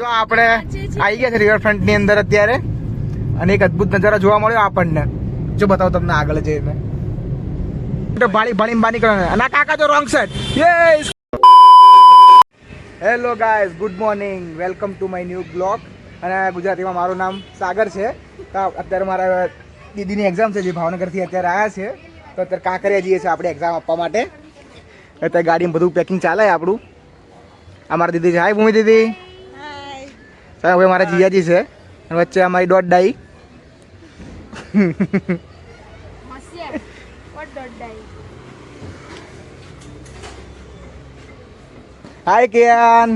જો આપણે આવી ગયા છે રિવરફ્રન્ટ ની અંદર અત્યારે અને એક અદ્ભુત નજારો જોવા મળ્યો આપણને. જો બતાવો તમને આગળ જઈને ભાળી ભાળી બહાર નીકળે અને કાકા તો wrong side. Yes hello guys, good morning, welcome to my new blog. અને ગુજરાતીમાં મારું નામ સાગર છે. તો અત્યારે મારા દીદીની એક્ઝામ છે જે ભાવનગરથી અત્યારે આવ્યા છે. તો અત્યારે કાંકરિયા જઈએ છીએ આપણે એક્ઝામ આપવા માટે. અત્યારે ગાડીમાં બધું પેકિંગ ચાલે આપણું. અમારા દીદી છે. હાય ભૂમિ દીદી. હાય. હવે મારા જીજાજી છે અને વચ્ચે અમારી દોઢ ડાઈ. હાય કેયાન.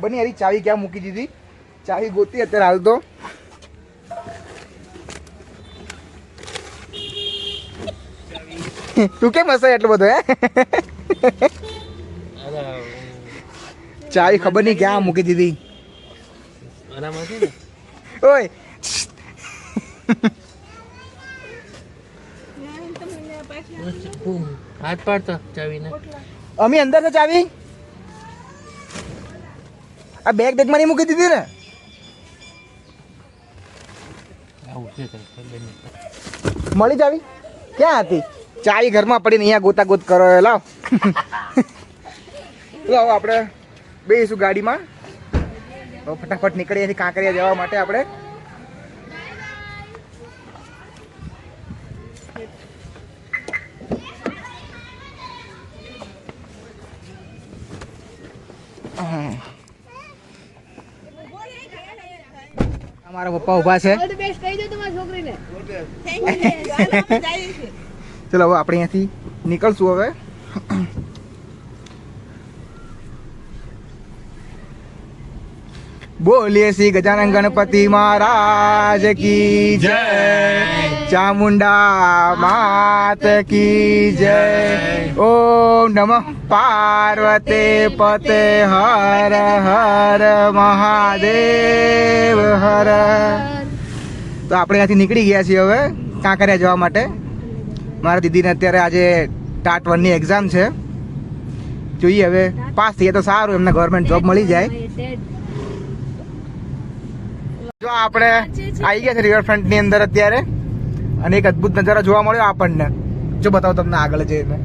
બની યારી ચાવી ક્યાં મૂકી દીધી? ચાવી ગોતી અત્યારે હાલ તો. તું કેમ હશે એટલો બધો? હે ચાવી ખબર નહીં ક્યાં મૂકી દીધી. ઓય હાથ પાડતો ચાવીને. અમે અંદર છે ચાવી. આ બેગ બેગમાં નહીં મૂકી દીધી ને? મળી ચાવી ક્યાં હતી? ચાવી ઘરમાં પડીને અહીંયા ગોતા ગોત કરો. લાવ લાવ આપણે બેસીશું ગાડીમાં. ફટાફટ નીકળીએ છીએ કાંકરિયા જવા માટે આપણે. અમારા પપ્પા ઉભા છે. ચલો હવે આપણે અહીંયાથી નીકળશું હવે. બોલીએ શ્રી ગજાનન ગણપતિ મહારાજ કી જય, ચામુંડા માત કી જય. ઓમ નમઃ પાર્વતે પતે હર હર મહાદેવ હર. તો આપણે અહીંયાથી નીકળી ગયા છીએ હવે કાંકરિયા જવા માટે. મારા દીદીને અત્યારે આજે ટાટ 1 ની એક્ઝામ છે. જોઈએ હવે પાસ થઈએ તો સારું, એમને ગવર્મેન્ટ જોબ મળી જાય. જો આપણે આવી ગયા છે રિવરફ્રન્ટ ની અંદર અત્યારે અને એક અદ્ભુત નજારો જોવા મળ્યો આપણને. જો બતાવો તમને આગળ જઈને.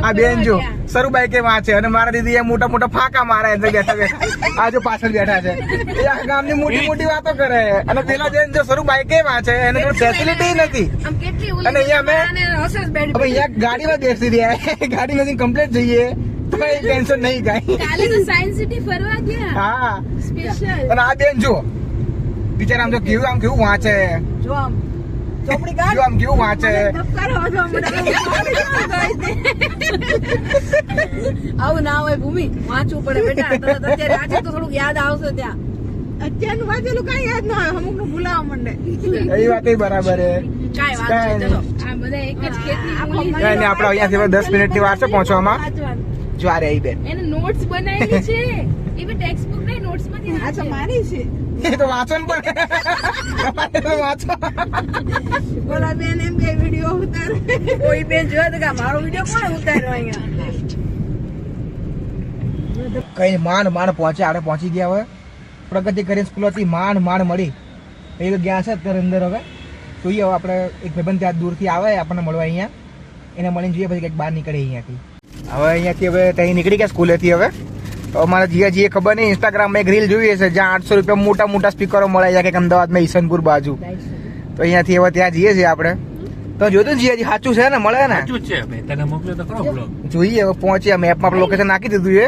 આ બેન જો સરુબાઈ કે વાંચે અને મારા દીદી એ મોટા મોટા ફાંકા મારે અંદર બેઠા બેઠા. આ જો પાછળ બેઠા છે એ આ ગામની મોટી મોટી વાતો કરે. અને પેલા બેન જો સરુબાઈ કે વાંચે એને કોઈ ફેસિલિટી નથી. અને અહીંયા અમે અહીંયા ગાડીમાં બેસી રહ્યા. ગાડીમાંથી કમ્પ્લીટ જઈએ તો કઈ ટેન્શન નહીં કાંઈ. કાલે તો સાયન્સ સિટી ફરવા ગયા. હા સ્પેશિયલ. અને આ બેન જો બિચારા આમ જો કેવું વાંચે. જો આમ ચોપડી કાઢ. જો આમ કેવું વાંચે. આવું ના હોય ભૂમિ, વાંચવું પડે બેટા. અત્યારે આજે તો થોડુંક યાદ આવશે. ત્યાં અત્યારનું વાંચેલું કઈ યાદ ના હોય, અમુક નું ભૂલાવા માંડે. એ વાત બરાબર હે. કાઈ વાત નહીં. ચલો આ બધા એક જ ખેતની આપણે અહીંયાથી 10 મિનિટની વાર છે પહોંચવામાં. જો આ રહી બેન એને નોટ્સ બનાવેલી છે. એ બી ટેક્સ્ટ બુક નહીં, નોટ્સ માંથી. આ તો મારી છે. એ તો વાંચો ને પણ વાંચો. બોલા બેન એમ કે વિડિયો ઉતારે. કોઈ બેન જોયો તો કે મારો વિડિયો કોણે ઉતાર્યો અહીંયા? કઈ માંડ પહોંચે. આપણે પહોંચી ગયા હવે. પ્રગતિ કરી સ્કૂલ હતી, માંડ મળી. એ તો ગયા છે અત્યારે અંદર. હવે જોઈએ હવે આપણે એક ભાઈબંધ ત્યાં દૂરથી આવે આપણને મળવા અહીંયા. એને મળીને જોઈએ પછી કંઈક બહાર નીકળે અહીંયાથી. હવે અહીંયાથી હવે ત્યાં નીકળી ગયા સ્કૂલેથી. હવે અમારા જીજાજીએ ખબર નહીં ઇન્સ્ટાગ્રામમાં એક રીલ જોઈ છે જ્યાં 800 રૂપિયા મોટા મોટા સ્પીકરો મળે છે કે અમદાવાદમાં ઈસનપુર બાજુ. તો અહીંયાથી હવે ત્યાં જઈએ છીએ આપણે. તો જોયું જીજાજી સાચું છે ને? મળે ને? તને મોકલ્યો તો ખરો બ્લોગ. જોઈએ હવે પહોંચીએ. મેપમાં આપણે લોકેશન નાખી દીધું છે.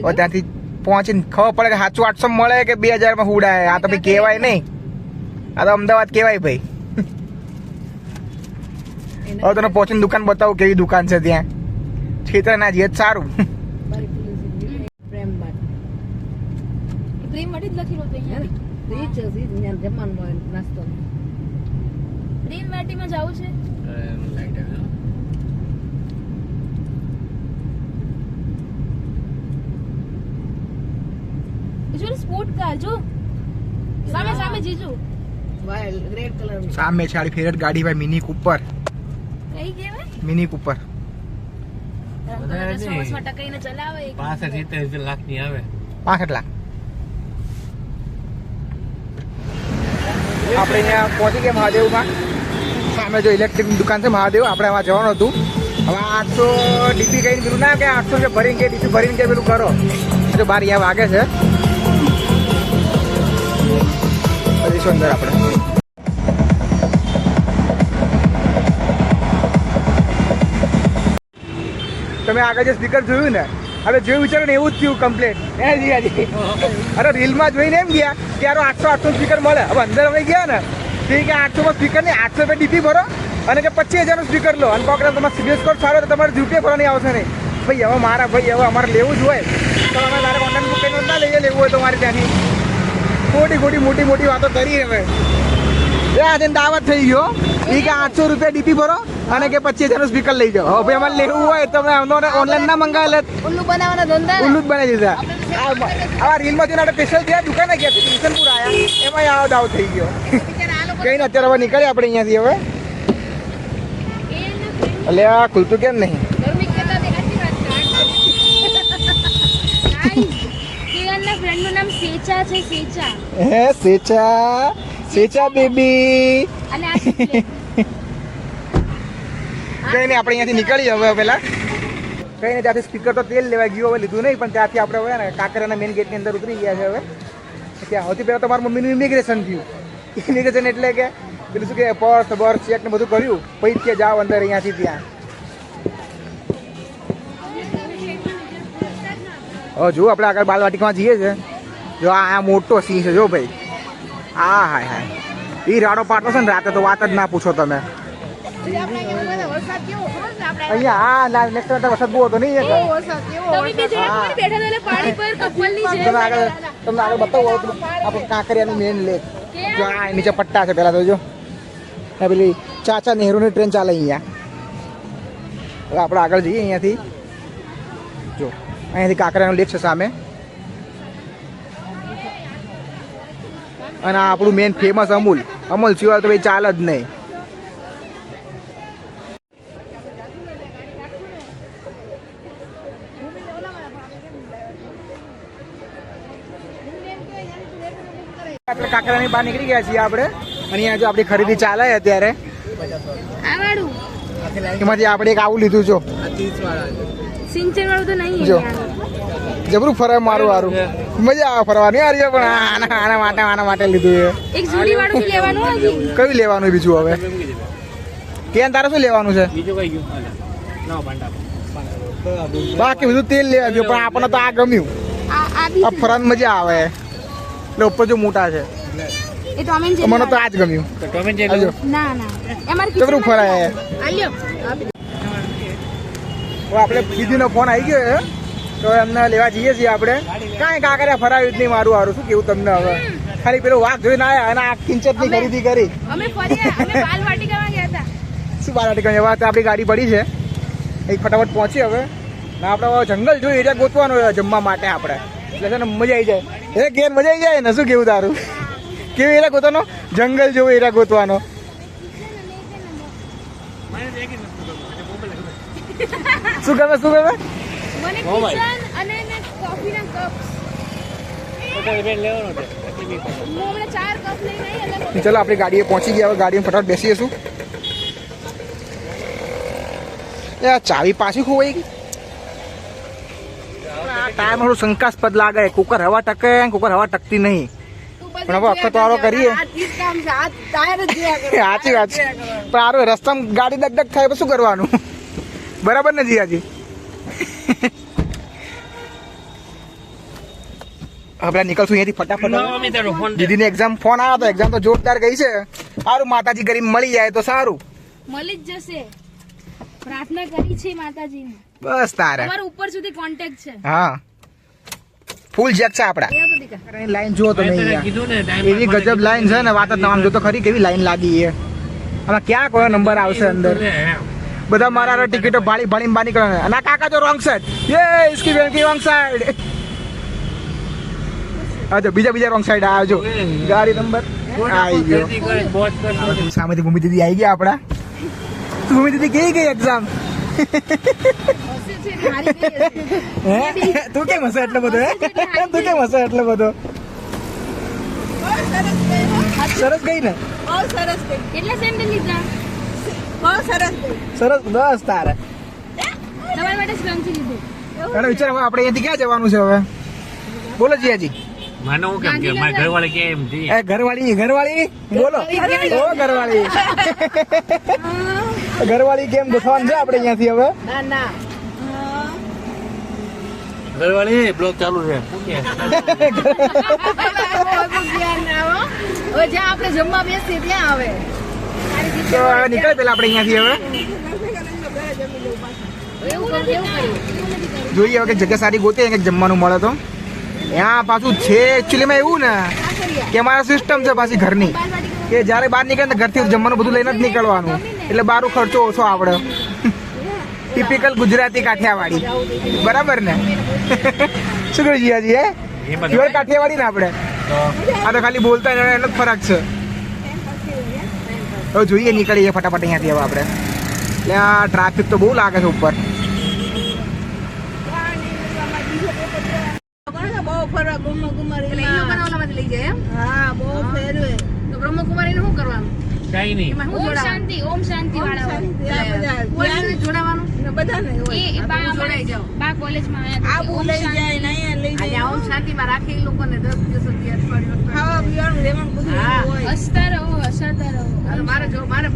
હવે ત્યાંથી પહોંચીને ખબર પડે કે સાચું 800 મળે કે 2000 માં ઉડાય. આ તો ભાઈ કહેવાય નહીં. આ તો અમદાવાદ કહેવાય ભાઈ. હવે તને પહોંચીને દુકાન બતાવું કેવી દુકાન છે ત્યાં. ખેતર ના જઈએ સારું. પ્રેમ માટે જ લખેલું હતું અહીંયા. જમવાનું નાસ્તો પ્રેમ વાટીમાં જવું છે. જો સ્પોર્ટ કાર જો સામે જીજુ રેડ કલર ની સામે છે આપણી ફેવરેટ ગાડી ભાઈ મિની કૂપર. કઈ કહેવાય મિની કૂપર વધારે નહીં. 100% ચલાવે એક 65-70 લાખ ની આવે. 65 લાખ. આપણે અહીંયા પહોંચી ગયા મહાદેવમાં. સામે જો ઇલેક્ટ્રિક દુકાન છે મહાદેવ. આપણે આમાં જવાનું હતું. હવે 800 ડીપી કહીને પેલું ના કે 800 રૂપિયા ભરીને કે ડીપી ભરીને કે પેલું કરો તો 12 વાગે છે. હજી અંદર આપણે તમે આગળ જે સ્પીકર જોયું ને હવે જેવું વિચારો ને એવું જ થયું કમ્પ્લેટ. અરે રીલમાં જોઈને એમ ગયા કે યાર 800 સ્પીકર મળે. હવે અંદર અમે ગયા ને ઠીક છે 800 સ્પીકર નહીં 800 રૂપિયા ડીપી ભરો અને કે 25,000 સ્પીકર લો અને પકડો તમારે સીબીએસ સ્કોર સારો તો તમારે ડ્યુટી ભરવાની આવશે નહીં. ભાઈ હવે મારા ભાઈ હવે અમારે લેવું જ હોય તો અમે તારે ઓનલાઈન બુક કરીને ના લઈએ લેવું હોય તો મારે ત્યાંથી ખોટી મોટી વાતો કરી હવે આજે દાવત થઈ ગયો એ કે 800 રૂપિયા ડીપી ભરો અને કે 25,000 સ્પીકર લઈ જાઓ. હવે અમારે લેવું હોય તો ઓનલાઈન ના મંગાવે લે ઉલ્લુ બનાવવાના ધંધા ઉલ્લુ જ બનાવી દીધા. આવા રીલમાં જોઈને આપણે સ્પેશિયલ ત્યાં દુકાને ગયા કિશનપુર આવ્યા એમાં આવો દાવ થઈ ગયો. કઈ ને અત્યારે હવે નીકળીએ આપણે અહીંયાથી હવે. એટલે આ ખુલતું કેમ નહીં? ફ્રેન્ડનું નામ સેચા છે સેચા હે સેચા બેબી. અને આ કઈ નહીં આપણે અહીંયાથી નીકળીએ હવે પેલા. કઈ નહીં ત્યાંથી સ્પીકર તો તેલ લેવા ગયું હવે લીધું નહીં પણ ત્યાંથી આપણે હવે ને કાંકરિયાના મેઇન ગેટની અંદર ઉતરી ગયા છે હવે. ત્યાં સૌથી પહેલાં તમારા મમ્મીનું ઇમિગ્રેશન થયું. ઇમિગ્રેશન એટલે કે પેલું શું કે પર્સ ચેક ને બધું કર્યું પછી કે જાઓ અંદર અહીંયાથી ત્યાં. હવે જો આપણે આગળ બાલવાટિકામાં જઈએ છે જો આ મોટો સિંહ છે જો ભાઈ. હાય એ રાડો પાટો છે ને રાતે તો વાત જ ના પૂછો તમે. અહીંયા હા ના નેક્સ્ટ ટાઈમ વરસાદ બહુ હતો નહીં તમે બે જણા કોણ બેઠા હતા પાણી પર કપલની છે તમને આગળ બતાવો આપણે કાંકરિયાનું મેઇન લેક જો આ નીચે પટ્ટા છે પેલા તો જો આ પેલી ચાચા નહેરુની ટ્રેન ચાલે અહીંયા. હવે આપણે આગળ જઈએ અહીંયાથી જો અહીંયાથી કાંકરિયાનું લેક છે સામે અને આ આપણું મેઇન ફેમસ અમૂલ સિવાય તો ભાઈ ચાલે જ નહીં. આપણે કાંકરિયાની બહાર નીકળી ગયા છીએ આપણે અને અહીંયા જો આપણી ખરીદી ચાલે અત્યારે આ વાળું એમાંથી આપણે એક આવું લીધું જો સિંચન વાળું તો નહીં જો જબરું ફરે મારું હારું મજા આવે ફરવાની યાર પણ આના માટે લીધું છે. એક જુડી વાળું બી લેવાનું હજી કયું લેવાનું બીજું હવે કેન તારે શું લેવાનું છે? બીજું કઈ ગયું બાકી બધું તેલ લેવા ગયું પણ આપણને તો આ ગમ્યું. આ બી આ ફરવાની મજા આવે એટલે ઉપર જો મોટા છે એ તો અમે જ મને તો આ જ ગમ્યું. ટોમેન જે આજો ના અમાર જબરું ફરાય. આલ્યો આપણે દીદીનો ફોન આવી ગયો છે તો એમને લેવા જઈએ છીએ આપણે. કાંઈ કાંકરિયા ફરાવ્યું જ નહીં મારું હારું શું કેવું તમને હવે ખાલી પેલો વાઘ જોઈને આવ્યા અને આ કિંચતની ખરીદી કરી. અમે ફર્યા અમે બાલવાટિકામાં ગયા હતા શું બારાટી એવા આપણી ગાડી પડી છે એક ફટાફટ પહોંચી હવે ને આપણે જંગલ જોઈ એરિયા ગોતવાનો જમવા માટે આપણે એટલે છે ને મજા આવી જાય ઘેર મજા આવી જાય ને શું કેવું તારું કેવું એરિયા ગોતવાનો જંગલ જેવો એરિયા ગોતવાનો. શું ગમે મને કિચન અને કોફીના કપ્સ લેવાનો છે હું હમણાં 4 કપ લઈને આવી એટલે ચલો આપણી ગાડીએ પહોંચી ગયા હવે ગાડીમાં ફટાફટ બેસીએ શું ચાવી પાછી ખોવાઈ ગઈ. ટાઈમ થોડું શંકાસ્પદ લાગે કુકર હવા ટકે કુકર હવા ટકતી નહીં પણ હવે અખત વાળો કરીએ સાચી વાત છે પણ આરો રસ્તામાં ગાડી ડગડગ થાય તો શું કરવાનું બરાબર ને જીયાજી. આપણે નીકળશું અહીંયાથી ફટાફટ. દીદીની એક્ઝામ ફોન આવ્યો તો એક્ઝામ તો જોરદાર ગઈ છે. સારું માતાજી કરીને મળી જાય તો સારું. મળી જ જશે પ્રાર્થના કરી છે માતાજીને બસ તારે અમારા ઉપર સુધી કોન્ટેક્ટ છે. હા ફૂલ જેક છે આપડા. લાઈન જુઓ તમે એવી ગજબ લાઈન છે ને વાત જ નામ જો તો ખરી કેવી લાઈન લાગી છે. આમાં ક્યાં કયો નંબર આવશે અંદર બધા મારા ટિકિટો ભાળી ભાળી બહાર નીકળે અને કાકા જો રોંગ સાઈડ યે ઇસકી બેન કી રોંગ સાઈડ. આજો બીજા રોંગ સાઈડ આવજો ગાડી નંબર આવી ગયો. ખેતી કરે, મોજ કરે. સામેથી ભૂમિ દીદી આવી ગયા આપડા. ભૂમિ દીદી કેવી ગઈ એક્ઝામ? હારી ગઈ હશે. હે તું કેમ હશે એટલો બધો? હે તું કેમ હશે એટલો બધો? બહુ સરસ ગઈ હો. સરસ ગઈ ને? બહુ સરસ ગઈ. કેટલા સેન્ડલ લીધા? બહુ સરસ ગઈ. સરસ બસ તારે. તમારા માટે સ્ક્રમથી લીધું. અને વિચાર હવે આપણે અહીંયાથી ક્યાં જવાનું છે હવે? બોલો જીયાજી. મને હું કેમ કે મારી ઘરવાળી કે એમ જી. એ ઘરવાળી બોલો. ઓ ઘરવાળી. ઘરવાળી કેમ ગોઠવાનું છે આપણે અહીંયાથી હવે? ના ના ઘરવાળી બ્લોક ચાલુ છે. શું કે? હવે જ્યાં આપણે જમવા બેસીએ ત્યાં આવે તો હવે નીકળે પેલા આપણે અહીંયાથી હવે એવું નથી કર્યું. જોઈએ હવે કે જગ્યા સારી ગોતે કે જમવાનું મળે તો. ત્યાં પાછું છે એકચ્યુઅલીમાં એવું ને કે અમારા સિસ્ટમ છે પાછી ઘરની કે જ્યારે બહાર નીકળે ને ઘરથી જમવાનું બધું લઈને જ નીકળવાનું એટલે બારું ખર્ચો ઓછો આવડે. ટિપિકલ ગુજરાતી કાઠિયાવાડી બરાબર ને? શું કહ્યું જીયાજી? હે એમાં પ્યોર કાઠિયાવાડી ને આપણે તો આ તો ખાલી બોલતા એનો જ ફરક છે. હવે જોઈએ નીકળીએ ફટાફટ અહીંયાથી હવે આપણે. એટલે આ ટ્રાફિક તો બહુ લાગે છે ઉપર. બહુ ફરવા બ્રહ્મકુમારી એટલે ઈ લોકોને ઓલામાંથી લઈ જાય એમ? હા બહુ ફેરવે તો બ્રહ્મકુમારીને શું કરવાનું? કઈ નહીં. એમાં શું જોડાવાનું? ઓમ શાંતિ વાળા હોય. આ બધા કોઈને જોડાવાનું? બધાને એ હોય બા જોડાઈ જાઓ બા કોલેજમાં આબુ લઈ જાય ને અહીંયા લઈ આજે જાય ઓમ શાંતિમાં રાખે ઈ લોકોને 10 દિવસ સુધી અઠવાડિયું ખાવા પીવાનું રહેવાનું બધું હા. એવું હોય હસતા રહો હસતા રહો. અને મારે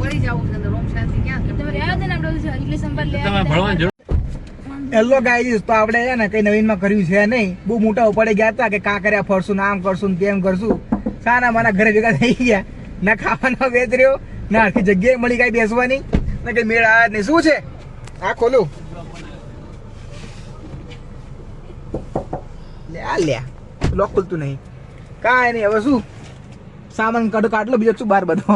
પડી જવું છે અંદર. ઓમ શાંતિ ક્યાં છે? તમે રહેવા દે ને આપણે બધું ઇંગ્લિશ સંભાળ લે. તમારે ભણવાની જરૂર હેલો ગાઈઝ, તો આપણે છે ને કઈ નવીનમાં કર્યું છે નહીં. બહુ મોટા ઉપાડે ગયા હતા કે કા કર્યા ફરશું ને આમ કરશું ને તેમ કરશું. સાના માના ઘરે ભેગા થઈ ગયા. ના ખાવાનો વેત રહ્યો ના આખી જગ્યાએ મળી કઈ બેસવાની ને કઈ મેળ આવ્યા જ નહીં. શું છે આ ખોલું લ્યા લોક ખુલતું નહીં. કાંઈ નહીં હવે શું સામાન કાઢો કાઢલો બીજો શું બહાર બધો